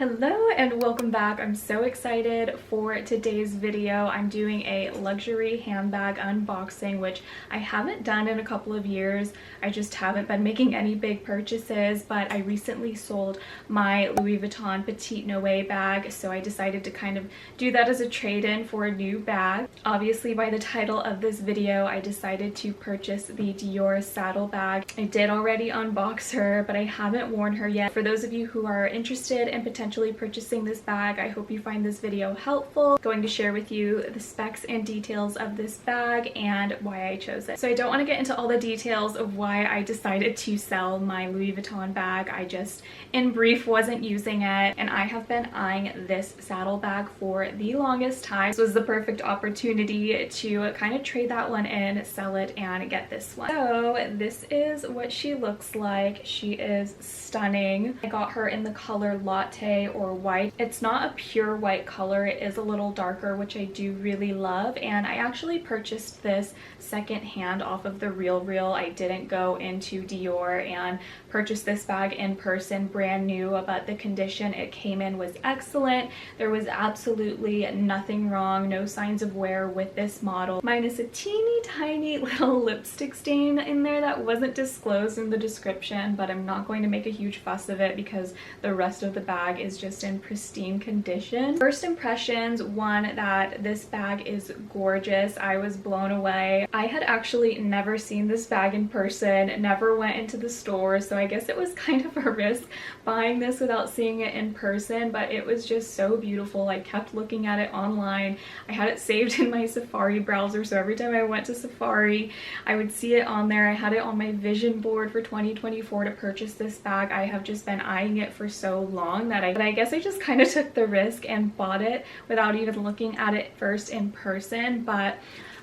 Hello and welcome back. I'm so excited for today's video. I'm doing a luxury handbag unboxing, which I haven't done in a couple of years. I just haven't been making any big purchases, but I recently sold my Louis Vuitton Petite Noe bag, so I decided to kind of do that as a trade-in for a new bag. Obviously, by the title of this video, I decided to purchase the Dior Saddle Bag. I did already unbox her, but I haven't worn her yet. For those of you who are interested in potentially purchasing this bag, I hope you find this video helpful. I'm going to share with you the specs and details of this bag and why I chose it. So I don't want to get into all the details of why I decided to sell my Louis Vuitton bag. I just, in brief, wasn't using it, and I have been eyeing this saddle bag for the longest time. This was the perfect opportunity to kind of trade that one in, sell it, and get this one. So this is what she looks like. She is stunning. I got her in the color latte or white. It's not a pure white color, it is a little darker, which I do really love, and I actually purchased this secondhand off of the RealReal. I didn't go into Dior and purchase this bag in person brand new, but the condition it came in was excellent. There was absolutely nothing wrong, no signs of wear with this model, minus a teeny tiny little lipstick stain in there that wasn't disclosed in the description, but I'm not going to make a huge fuss of it because the rest of the bag is just in pristine condition. First impressions, one, that this bag is gorgeous. I was blown away. I had actually never seen this bag in person, never went into the store, so I guess it was kind of a risk buying this without seeing it in person, but it was just so beautiful. I kept looking at it online. I had it saved in my Safari browser, so every time I went to Safari, I would see it on there. I had it on my vision board for 2024 to purchase this bag. I have just been eyeing it for so long that I guess I just kind of took the risk and bought it without even looking at it first in person, but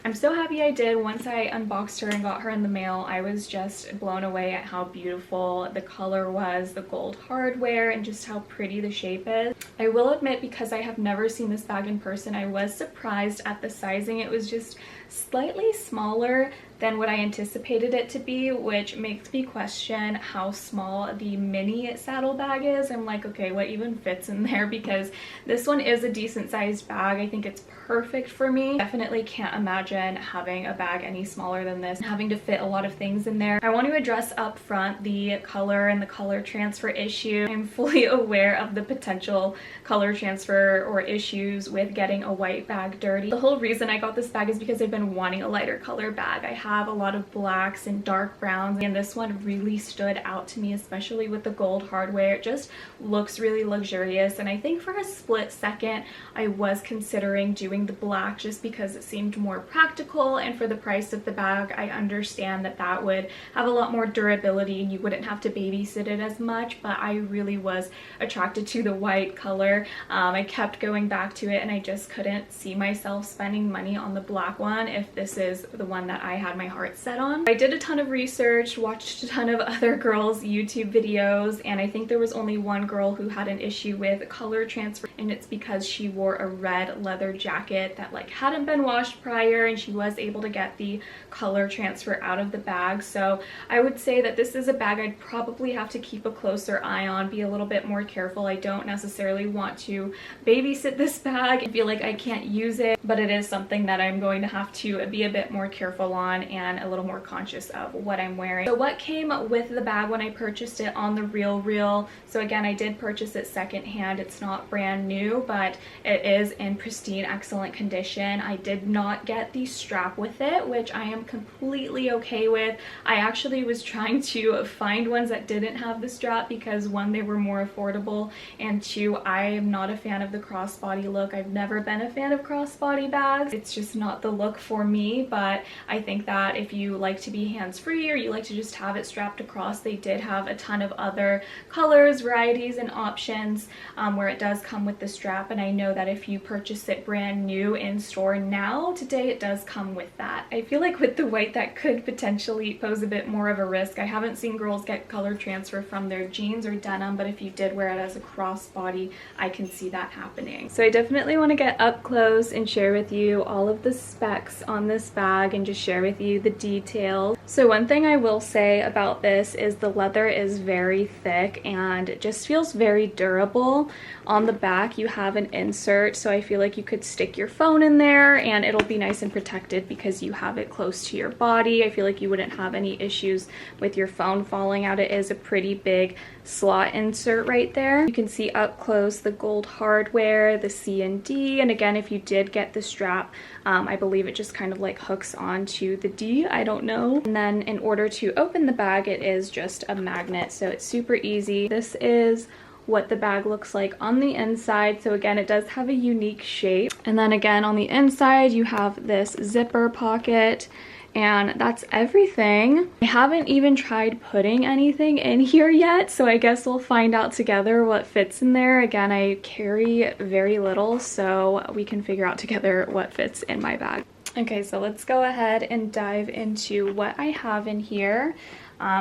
I'm so happy I did. Once I unboxed her and got her in the mail, I was just blown away at how beautiful the color was, the gold hardware, and just how pretty the shape is. I will admit, because I have never seen this bag in person, I was surprised at the sizing. It was just slightly smaller than what I anticipated it to be, which makes me question how small the mini saddle bag is. I'm like, okay, what even fits in there? Because this one is a decent sized bag. I think it's perfect for me. Definitely can't imagine having a bag any smaller than this and having to fit a lot of things in there. I want to address up front the color and the color transfer issue. I'm fully aware of the potential color transfer or issues with getting a white bag dirty. The whole reason I got this bag is because I've been wanting a lighter color bag. I have a lot of blacks and dark browns, and this one really stood out to me, especially with the gold hardware. It just looks really luxurious, and I think for a split second I was considering doing the black just because it seemed more practical, and for the price of the bag I understand that that would have a lot more durability and you wouldn't have to babysit it as much, but I really was attracted to the white color. I kept going back to it and I just couldn't see myself spending money on the black one if this is the one that I had my heart set on. I did a ton of research, watched a ton of other girls' YouTube videos, and I think there was only one girl who had an issue with color transfer, and it's because she wore a red leather jacket that like hadn't been washed prior, and she was able to get the color transfer out of the bag. So I would say that this is a bag I'd probably have to keep a closer eye on, be a little bit more careful. I don't necessarily want to babysit this bag. I feel like I can't use it, but it is something that I'm going to have to be a bit more careful on and a little more conscious of what I'm wearing. So what came with the bag when I purchased it on the RealReal? So again, I did purchase it secondhand. It's not brand new, but it is in pristine, excellent condition. I did not get the strap with it, which I am completely okay with. I actually was trying to find ones that didn't have the strap because one, they were more affordable, and two, I am not a fan of the crossbody look. I've never been a fan of crossbody bags. It's just not the look for me, but I think that if you like to be hands-free or you like to just have it strapped across, they did have a ton of other colors, varieties, and options where it does come with the strap, and I know that if you purchase it brand new in store now, today, it does come with that. I feel like with the white that could potentially pose a bit more of a risk. I haven't seen girls get color transfer from their jeans or denim, but if you did wear it as a crossbody, I can see that happening. So I definitely want to get up close and share with you all of the specs notes on this bag and just share with you the details. So one thing I will say about this is the leather is very thick and it just feels very durable. On the back you have an insert, so I feel like you could stick your phone in there and it'll be nice and protected because you have it close to your body. I feel like you wouldn't have any issues with your phone falling out. It is a pretty big slot insert right there. You can see up close the gold hardware, the C and D, and again, if you did get the strap, I believe it just kind of like hooks onto the D, I don't know. And then in order to open the bag, it is just a magnet, so it's super easy. This is what the bag looks like on the inside. So again, it does have a unique shape. And then again, on the inside, you have this zipper pocket. And that's everything. I haven't even tried putting anything in here yet, so I guess we'll find out together what fits in there. Again, I carry very little, so we can figure out together what fits in my bag. Okay, so let's go ahead and dive into what I have in here.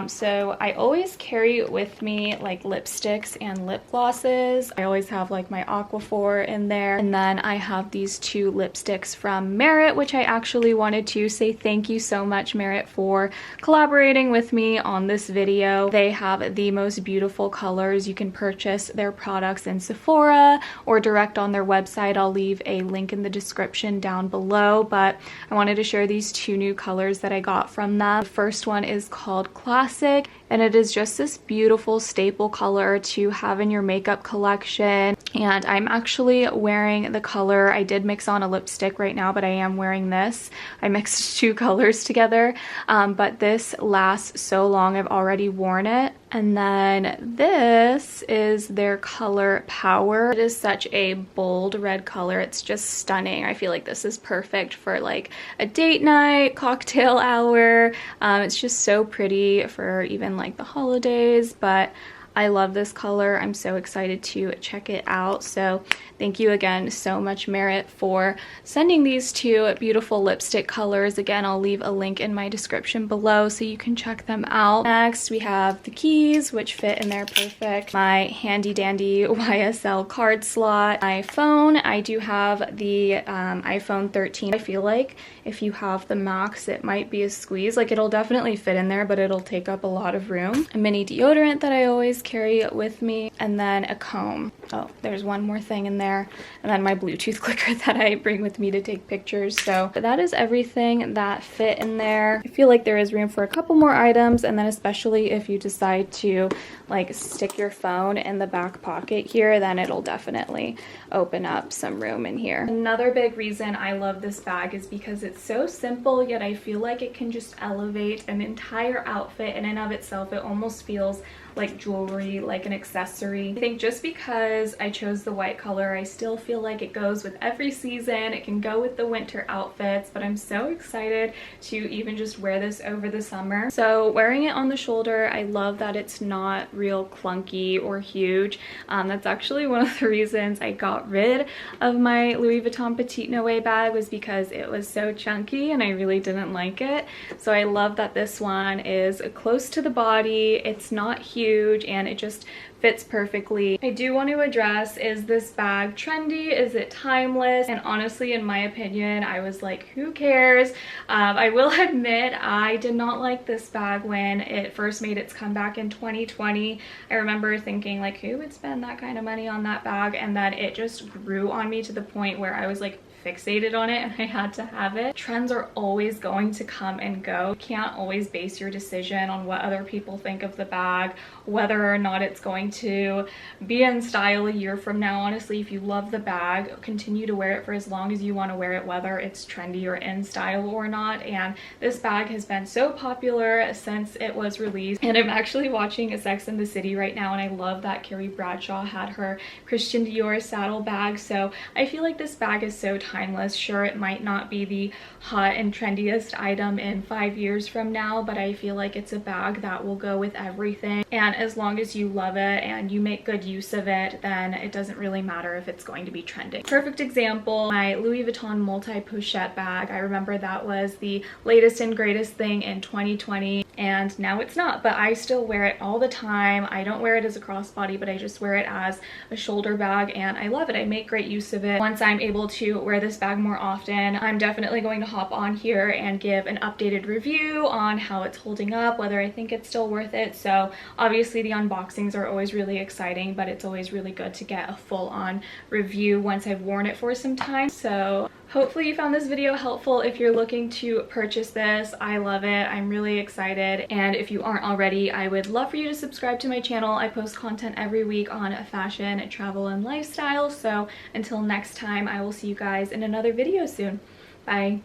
So I always carry with me like lipsticks and lip glosses. I always have like my Aquaphor in there. And then I have these two lipsticks from Merit, which I actually wanted to say thank you so much, Merit, for collaborating with me on this video. They have the most beautiful colors. You can purchase their products in Sephora or direct on their website. I'll leave a link in the description down below, but I wanted to share these two new colors that I got from them. The first one is called Classic, and it is just this beautiful staple color to have in your makeup collection. And I'm actually wearing the color. I did mix on a lipstick right now, but I am wearing this. I mixed two colors together, but this lasts so long. I've already worn it. And then this is their color Power. It is such a bold red color. It's just stunning. I feel like this is perfect for like a date night, cocktail hour. It's just so pretty for even like the holidays, but I love this color. I'm so excited to check it out. So thank you again so much, Merit, for sending these two beautiful lipstick colors. Again, I'll leave a link in my description below so you can check them out. Next, we have the keys, which fit in there perfect. My handy dandy YSL card slot. My phone, I do have the iPhone 13. I feel like if you have the Max, it might be a squeeze. Like, it'll definitely fit in there, but it'll take up a lot of room. A mini deodorant that I always carry with me, and then a comb. Oh, there's one more thing in there, and then my Bluetooth clicker that I bring with me to take pictures. So that is everything that fit in there. I feel like there is room for a couple more items, and then especially if you decide to like stick your phone in the back pocket here, then it'll definitely open up some room in here. Another big reason I love this bag is because it's so simple, yet I feel like it can just elevate an entire outfit in and of itself. It almost feels like jewelry, like an accessory. I think just because I chose the white color, I still feel like it goes with every season. It can go with the winter outfits, but I'm so excited to even just wear this over the summer. So wearing it on the shoulder, I love that it's not real clunky or huge. That's actually one of the reasons I got rid of my Louis Vuitton Petite Noe bag, was because it was so chunky and I really didn't like it. So I love that this one is close to the body. It's not huge and it just fits perfectly. I do want to address, is this bag trendy? Is it timeless? And honestly, in my opinion, I was like, who cares? I will admit I did not like this bag when it first made its comeback in 2020. I remember thinking like, who would spend that kind of money on that bag? And then it just grew on me to the point where I was like fixated on it and I had to have it. Trends are always going to come and go. You can't always base your decision on what other people think of the bag, whether or not it's going to be in style a year from now. Honestly, if you love the bag, continue to wear it for as long as you want to wear it, whether it's trendy or in style or not. And this bag has been so popular since it was released. And I'm actually watching Sex and the City right now, and I love that Carrie Bradshaw had her Christian Dior Saddle Bag. So I feel like this bag is so timeless. Sure, it might not be the hot and trendiest item in 5 years from now, but I feel like it's a bag that will go with everything. And as long as you love it and you make good use of it, then it doesn't really matter if it's going to be trending. Perfect example, my Louis Vuitton multi-pochette bag. I remember that was the latest and greatest thing in 2020, and now it's not, but I still wear it all the time. I don't wear it as a crossbody, but I just wear it as a shoulder bag, and I love it. I make great use of it. Once I'm able to wear wear this bag more often. I'm definitely going to hop on here and give an updated review on how it's holding up, whether I think it's still worth it. So obviously the unboxings are always really exciting, but it's always really good to get a full-on review once I've worn it for some time. So hopefully you found this video helpful if you're looking to purchase this. I love it. I'm really excited. And if you aren't already, I would love for you to subscribe to my channel. I post content every week on fashion, travel, and lifestyle. So until next time, I will see you guys in another video soon. Bye.